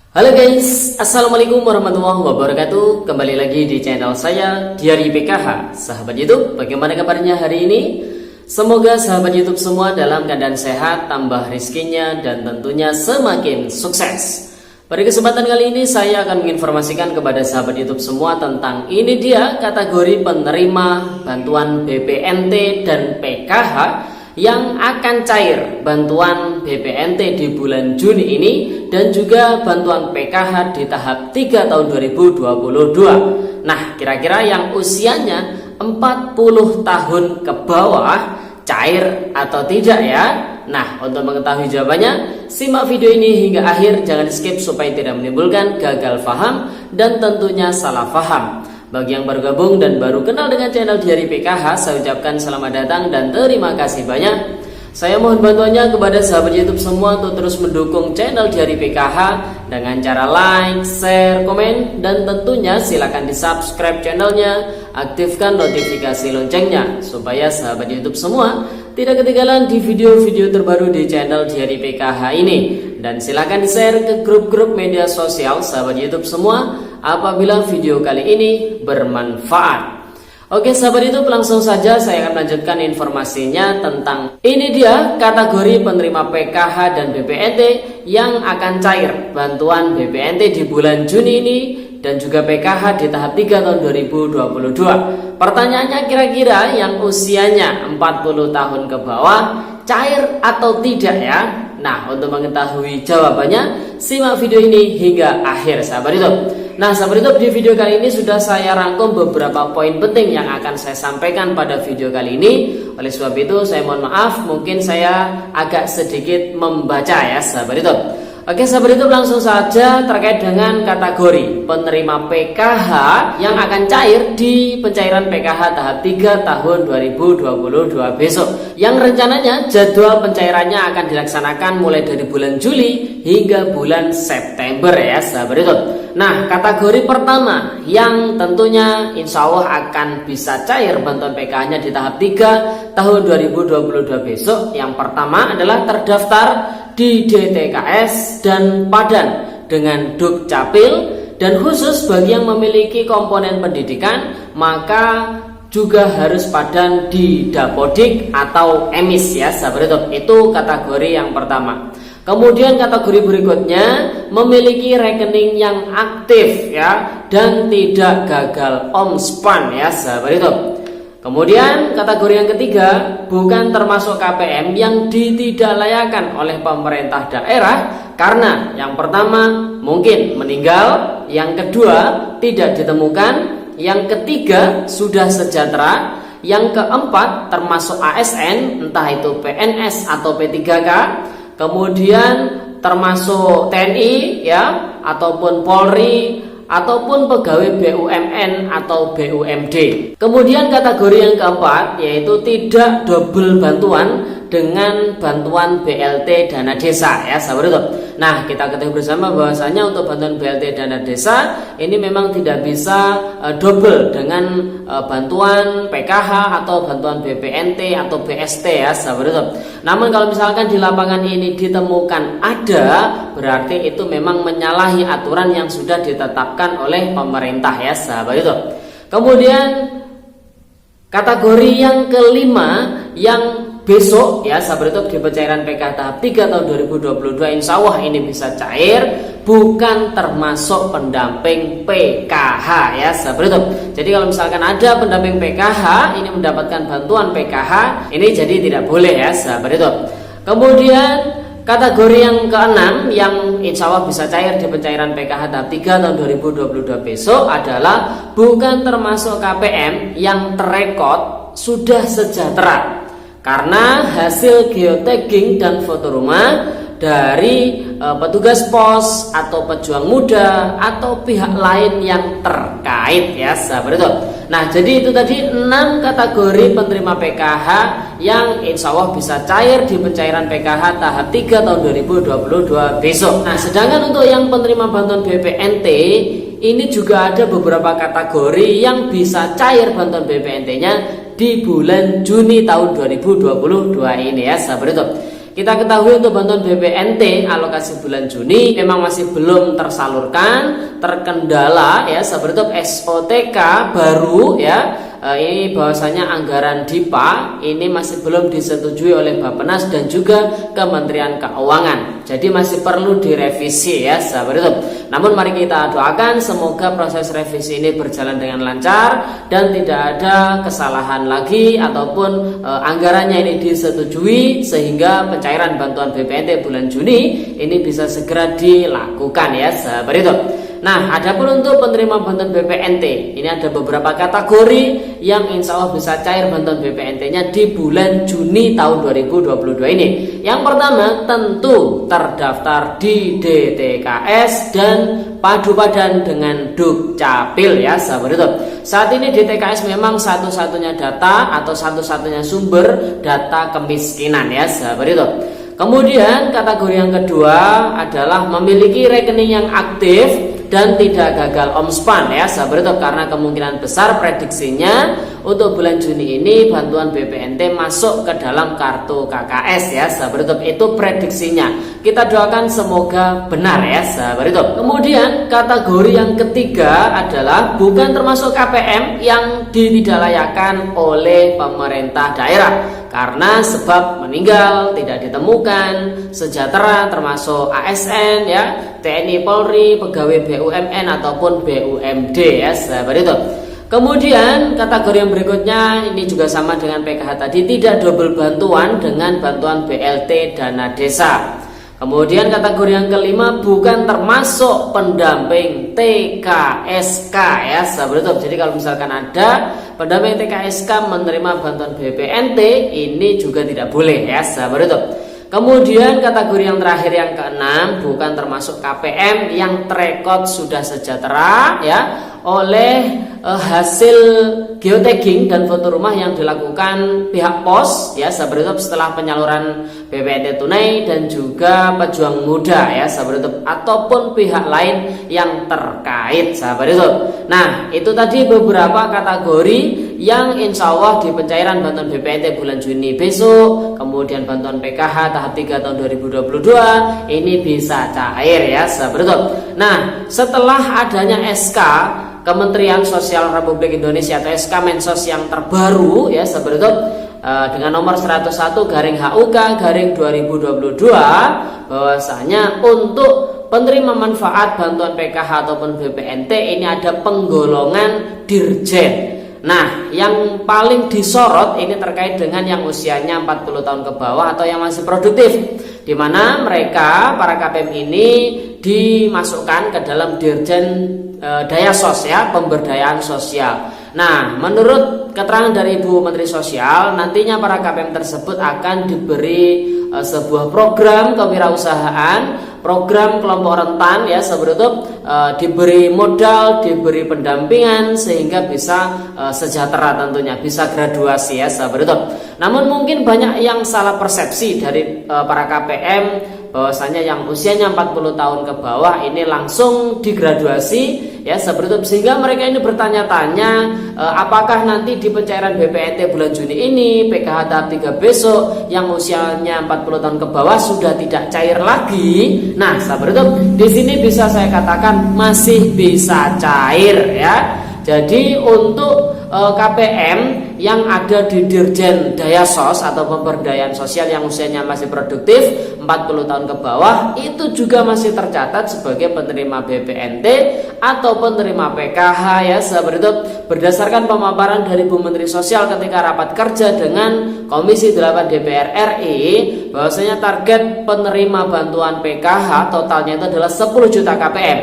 Halo guys, Assalamualaikum warahmatullahi wabarakatuh. Kembali lagi di channel saya Diari PKH. Sahabat YouTube, bagaimana kabarnya hari ini? Semoga sahabat YouTube semua dalam keadaan sehat, tambah rezekinya, dan tentunya semakin sukses. Pada kesempatan kali ini saya akan menginformasikan kepada sahabat YouTube semua tentang ini dia kategori penerima bantuan BPNT dan PKH yang akan cair bantuan BPNT di bulan Juni ini dan juga bantuan PKH di tahap 3 tahun 2022. Nah, kira-kira yang usianya 40 tahun ke bawah cair atau tidak ya? Nah, untuk mengetahui jawabannya, simak video ini hingga akhir, jangan skip supaya tidak menimbulkan gagal paham dan tentunya salah paham. Bagi yang baru gabung dan baru kenal dengan channel Diari PKH, saya ucapkan selamat datang dan terima kasih banyak. Saya mohon bantuannya kepada sahabat YouTube semua untuk terus mendukung channel Diari PKH dengan cara like, share, komen, dan tentunya silakan di subscribe channelnya, aktifkan notifikasi loncengnya supaya sahabat YouTube semua tidak ketinggalan di video-video terbaru di channel Diari PKH ini. Dan silakan di share ke grup-grup media sosial sahabat YouTube semua apabila video kali ini bermanfaat. Oke sahabat YouTube, langsung saja saya akan lanjutkan informasinya tentang ini dia kategori penerima PKH dan BPNT yang akan cair bantuan BPNT di bulan Juni ini dan juga PKH di tahap 3 tahun 2022. Pertanyaannya, kira-kira yang usianya 40 tahun ke bawah cair atau tidak ya? Nah, untuk mengetahui jawabannya, simak video ini hingga akhir sahabat YouTube. Nah, sahabat YouTube, di video kali ini sudah saya rangkum beberapa poin penting yang akan saya sampaikan pada video kali ini. Oleh sebab itu, saya mohon maaf, mungkin saya agak sedikit membaca ya sahabat YouTube. Oke sahabat YouTube, langsung saja terkait dengan kategori penerima PKH yang akan cair di pencairan PKH tahap 3 tahun 2022 besok, yang rencananya jadwal pencairannya akan dilaksanakan mulai dari bulan Juli hingga bulan September ya sahabat YouTube. Nah, kategori pertama yang tentunya insya Allah akan bisa cair bantuan PKH-nya di tahap 3 tahun 2022 besok, yang pertama adalah terdaftar di DTKS dan Padan dengan Dukcapil, dan khusus bagi yang memiliki komponen pendidikan maka juga harus Padan di Dapodik atau EMIS ya sahabat YouTube. Itu kategori yang pertama. Kemudian kategori berikutnya memiliki rekening yang aktif ya dan tidak gagal omspan ya sahabat YouTube. Kemudian kategori yang ketiga bukan termasuk KPM yang ditidaklayakkan oleh pemerintah daerah karena yang pertama mungkin meninggal, yang kedua tidak ditemukan, yang ketiga sudah sejahtera, yang keempat termasuk ASN entah itu PNS atau P3K, kemudian termasuk TNI ya ataupun Polri ataupun pegawai BUMN atau BUMD. Kemudian kategori yang keempat yaitu tidak double bantuan dengan bantuan BLT dana desa ya sahabat YouTube. Nah, kita ketahui bersama bahwasanya untuk bantuan BLT dana desa ini memang tidak bisa double dengan bantuan PKH atau bantuan BPNT atau BST ya sahabat YouTube. Namun kalau misalkan di lapangan ini ditemukan ada, berarti itu memang menyalahi aturan yang sudah ditetapkan oleh pemerintah ya sahabat YouTube. Kemudian kategori yang kelima yang besok ya sahabat YouTube di pencairan PKH tahap 3 tahun 2022 insya Allah ini bisa cair, bukan termasuk pendamping PKH ya sahabat YouTube. Jadi kalau misalkan ada pendamping PKH ini mendapatkan bantuan PKH ini jadi tidak boleh ya sahabat YouTube. Kemudian kategori yang keenam yang insya Allah bisa cair di pencairan PKH tahap 3 tahun 2022 besok adalah bukan termasuk KPM yang terekod sudah sejahtera karena hasil geotagging dan foto rumah dari petugas pos atau pejuang muda atau pihak lain yang terkait ya sahabat itu. Nah, jadi itu tadi 6 kategori penerima PKH yang insya Allah bisa cair di pencairan PKH tahap 3 tahun 2022 besok. Nah, sedangkan untuk yang penerima bantuan BPNT ini juga ada beberapa kategori yang bisa cair bantuan BPNT-nya di bulan Juni tahun 2022 ini ya sahabat YouTube. Kita ketahui untuk bantuan BPNT alokasi bulan Juni memang masih belum tersalurkan, terkendala ya seperti itu SOTK baru ya. Ini bahwasanya anggaran DIPA ini masih belum disetujui oleh Bappenas dan juga Kementerian Keuangan. Jadi masih perlu direvisi ya sahabat YouTube. Namun mari kita doakan semoga proses revisi ini berjalan dengan lancar dan tidak ada kesalahan lagi ataupun anggarannya ini disetujui sehingga pencairan bantuan BPNT bulan Juni ini bisa segera dilakukan ya sahabat YouTube. Nah, adapun untuk penerima bantuan BPNT, ini ada beberapa kategori yang insya Allah bisa cair bantuan BPNT-nya di bulan Juni tahun 2022 ini. Yang pertama, tentu terdaftar di DTKS dan padu padan dengan Dukcapil ya sahabat YouTube. Saat ini DTKS memang satu-satunya data atau satu-satunya sumber data kemiskinan ya sahabat YouTube. Kemudian kategori yang kedua adalah memiliki rekening yang aktif dan tidak gagal omspan ya sahabat YouTube, karena kemungkinan besar prediksinya untuk bulan Juni ini bantuan BPNT masuk ke dalam kartu KKS ya sahabat YouTube. Itu prediksinya, kita doakan semoga benar ya sahabat YouTube. Kemudian kategori yang ketiga adalah bukan termasuk KPM yang ditidaklayakkan oleh pemerintah daerah karena sebab meninggal, tidak ditemukan, sejahtera termasuk ASN ya, TNI Polri, pegawai BUMN ataupun BUMD ya sahabat YouTube. Kemudian kategori yang berikutnya ini juga sama dengan PKH tadi, tidak double bantuan dengan bantuan BLT dana desa. Kemudian kategori yang kelima bukan termasuk pendamping TKSK ya sahabat YouTube. Jadi kalau misalkan ada pendamping TKSK menerima bantuan BPNT ini juga tidak boleh ya sahabat YouTube. Kemudian kategori yang terakhir yang keenam bukan termasuk KPM yang terekod sudah sejahtera ya oleh hasil geotagging dan foto rumah yang dilakukan pihak pos ya sahabat YouTube setelah penyaluran BPNT tunai dan juga pejuang muda ya sahabat YouTube ataupun pihak lain yang terkait sahabat YouTube. Nah itu tadi beberapa kategori yang insya Allah di pencairan bantuan BPNT bulan Juni besok, kemudian bantuan PKH tahap 3 tahun 2022 ini bisa cair ya sahabat YouTube. Nah setelah adanya SK Kementerian Sosial Republik Indonesia atau SK Mensos yang terbaru ya sahabat YouTube dengan nomor 101/HUK/2022 bahwasanya untuk penerima manfaat bantuan PKH ataupun BPNT ini ada penggolongan dirjen. Nah, yang paling disorot ini terkait dengan yang usianya 40 tahun ke bawah atau yang masih produktif, di mana mereka para KPM ini dimasukkan ke dalam dirjen daya sos ya, pemberdayaan sosial. Nah, menurut keterangan dari Ibu Menteri Sosial, nantinya para KPM tersebut akan diberi sebuah program kewirausahaan, program kelompok rentan ya sahabat YouTube, diberi modal, diberi pendampingan sehingga bisa sejahtera tentunya, bisa graduasi ya sahabat YouTube. Namun mungkin banyak yang salah persepsi dari para KPM bahwasanya yang usianya 40 tahun ke bawah ini langsung digraduasi ya sahabat YouTube, sehingga mereka ini bertanya-tanya apakah nanti di pencairan BPNT bulan Juni ini, PKH tahap 3 besok yang usianya 40 tahun ke bawah sudah tidak cair lagi. Nah sahabat YouTube, di sini bisa saya katakan masih bisa cair ya. Jadi untuk KPM yang ada di Dirjen Daya Sos atau Pemberdayaan Sosial yang usianya masih produktif 40 tahun ke bawah itu juga masih tercatat sebagai penerima BPNT atau penerima PKH ya sahabat YouTube. Berdasarkan pemaparan dari Bu Menteri Sosial ketika rapat kerja dengan Komisi 8 DPR RI, bahwasanya target penerima bantuan PKH totalnya itu adalah 10 juta KPM.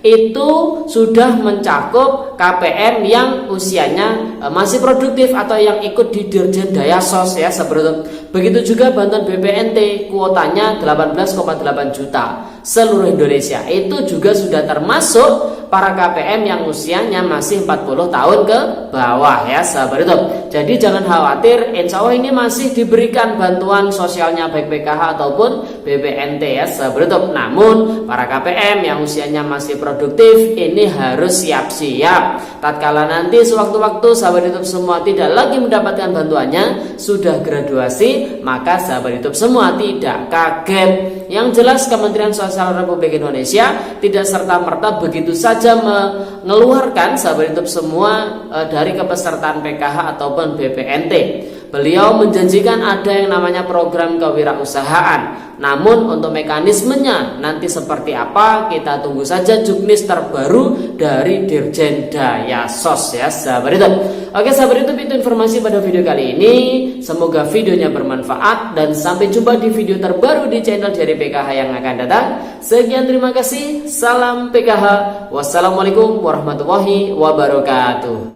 Itu sudah mencakup KPM yang usianya masih produktif atau yang ikut di Dirjen Daya Sos ya sahabat YouTube. Begitu juga bantuan BPNT kuotanya 18,8 juta. seluruh Indonesia. Itu juga sudah termasuk para KPM yang usianya masih 40 tahun ke bawah ya sahabat YouTube. Jadi jangan khawatir, insya Allah ini masih diberikan bantuan sosialnya baik PKH ataupun BPNT ya sahabat YouTube. Namun para KPM yang usianya masih produktif ini harus siap-siap. Tatkala nanti sewaktu-waktu sahabat YouTube semua tidak lagi mendapatkan bantuannya, sudah graduasi, maka sahabat YouTube semua tidak kaget. Yang jelas Kementerian Sosial Republik Indonesia tidak serta-merta begitu saja mengeluarkan sahabat YouTube semua dari kepesertaan PKH ataupun BPNT. Beliau menjanjikan ada yang namanya program kewirausahaan. Namun untuk mekanismenya nanti seperti apa, kita tunggu saja juknis terbaru dari Dirjen Dayasos ya sahabat YouTube. Oke sahabat YouTube, itu informasi pada video kali ini. Semoga videonya bermanfaat dan sampai jumpa di video terbaru di channel dari PKH yang akan datang. Sekian, terima kasih. Salam PKH. Wassalamualaikum warahmatullahi wabarakatuh.